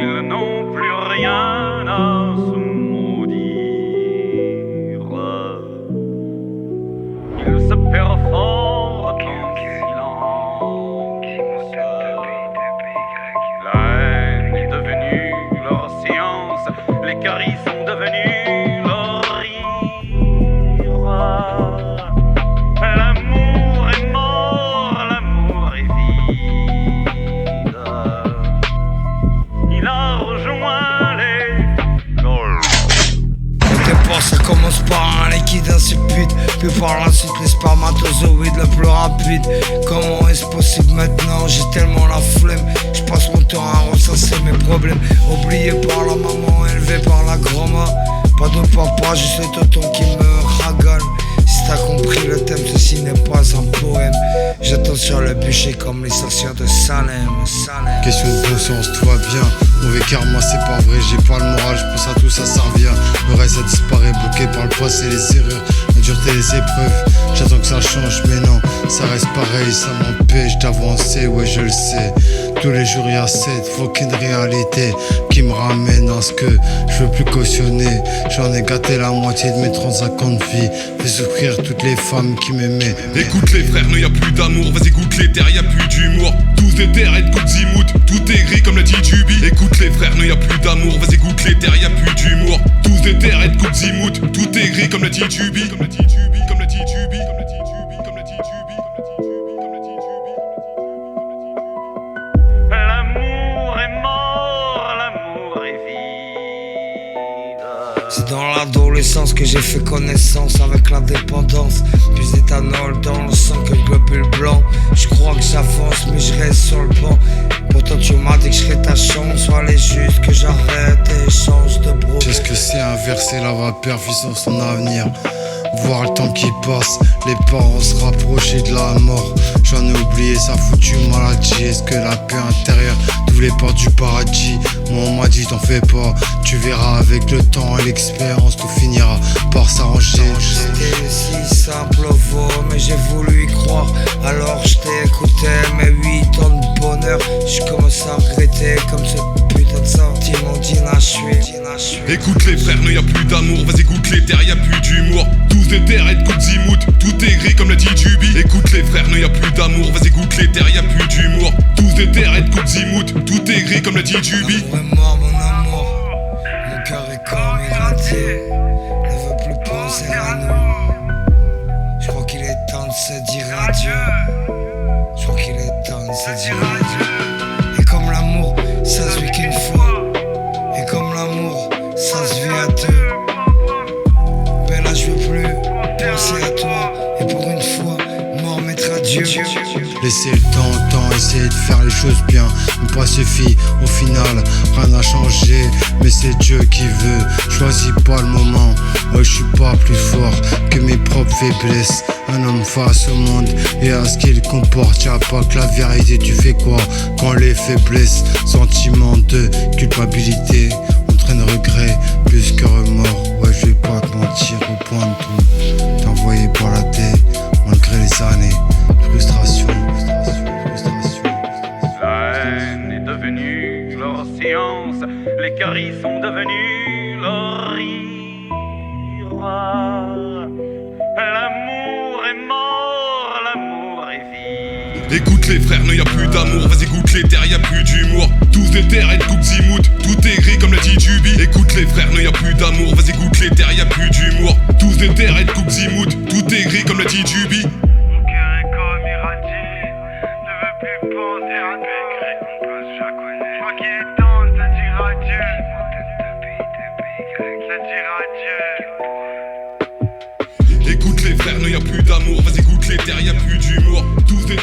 Ils n'ont plus rien à se maudire. Ils se perforent en silence. La haine est devenue leur science. Les caries sont devenus leur rire. L'amour est mort, l'amour est vide. Il a rejoint les Au départ ça commence par un liquide insipide, puis par la suite les spermatozoïdes le plus rapide. Comment est-ce possible maintenant? J'ai tellement la flemme, je passe mon temps à ressasser mes problèmes. Oublié par la maman, élevé par la grand-mère. Pas de papa, juste le tonton qui me ragale. Si t'as compris le thème, ceci n'est pas un poème. J'attends sur le bûcher comme les sorcières de Salem. Question de bon sens, tout va bien. Mauvais karma, c'est pas vrai, j'ai pas le moral, je pense à tout ça, ça revient. Le reste ça disparaît, bloqué par le passé, les erreurs, la dureté des épreuves. J'attends que ça change, mais non, ça reste pareil, ça m'empêche d'avancer, ouais je le sais. Tous les jours y'a cette fucking réalité qui me ramène à ce que je veux plus cautionner. J'en ai gâté la moitié de mes 35 ans de vie, fait souffrir toutes les femmes qui m'aimaient. Écoute les frères, non y'a plus d'amour, vas-y goûte les terres, y'a plus d'humour. Tous des terres et de coups de zimout, tout est gris comme l'a dit Jubi. Écoute les frères, non y'a plus d'amour, vas-y goûte les terres, y'a plus d'humour. Tous des terres et de coups de zimout, tout est gris comme l'a dit Jubi. Comme l'a dit Jubi, comme l'a dit Jubi, comme l'a dit Jubi, comme l'a dit Jubi, comme l'a dit Jubi, comme l'a dit Jubi. L'amour est mort, l'amour est vide. C'est dans l'adolescence que j'ai fait connaissance avec la dépendance. Plus d'éthanol dans le sang que le globule blanc. Je crois que j'avance mais je reste sur le banc. Pourtant tu m'as dit que je serais ta chance. Fallait juste que j'arrête et change de bro. C'est ce que c'est inverser la vapeur, vie sur son avenir. Voir le temps qui passe, les parents se rapprocher de la mort. J'en ai oublié sa foutue maladie. Est-ce que la paix intérieure t'ouvre les portes du paradis? Moi on m'a dit t'en fais pas, tu verras avec le temps et l'expérience tout finira par s'arranger. C'était si simple au vol, mais j'ai voulu y croire. Alors je t'ai écouté, mes 8 ans de bonheur. Je commence à regretter comme ce putain de sentiment d'inachevé. Écoute les frères, non y'a plus d'amour, vas-y goûte les terres, y'a plus d'humour. Tous des terres et de coups de zimout, tout est gris comme l'a dit Jubi. Écoute les frères, non y'a plus d'amour, vas-y goûte les terres, y'a plus d'humour. Tous des terres et de coups de zimout, tout est gris comme l'a dit Jubi. L'amour est mort, mon amour. Mon cœur est comme irradié, ne veut plus penser à nous. Je crois qu'il est temps de se dire adieu. Je crois qu'il est temps de se dire adieu. Et comme l'amour, ça se vit qu'une fois. Et comme l'amour, ça se vit à deux. Ben là je veux plus penser à toi. Et pour une fois, m'en remettre à Dieu. Laisser le temps au temps, essayer de faire les choses bien. Mais pas suffit, au final, rien n'a changé. Mais c'est Dieu qui veut, choisis pas le moment. Je suis pas plus fort que mes propres faiblesses. Un homme face au monde et à ce qu'il comporte. Y'a pas que la vérité, tu fais quoi quand les faiblesses, sentiments de culpabilité entraînent regret plus que remords. Ouais, je vais pas te mentir, au point de tout t'es envoyé par la tête, malgré les années de frustration. La haine est devenue leur science. Les caries sont devenus leur rire. L'amour est mort, l'amour est vide. Écoute les frères, non y'a plus d'amour, vas-y goûte les terres, y'a plus d'humour. Tous des terres et de coups de zimout, tout est gris comme l'a dit Jubi. Écoute les frères, non y'a plus d'amour, vas-y goûte les terres, y'a plus d'humour. Tous des terres et de coups de zimout, tout est gris comme l'a dit Jubi. Mon cœur est comme irradié, ne veut plus penser à nous. Je crois qu'il est temps de se dire adieu. Se dire adieu. Écoute les frères, non y'a plus d'amour, vas-y goûte les terres, y'a plus d'humour. Tous des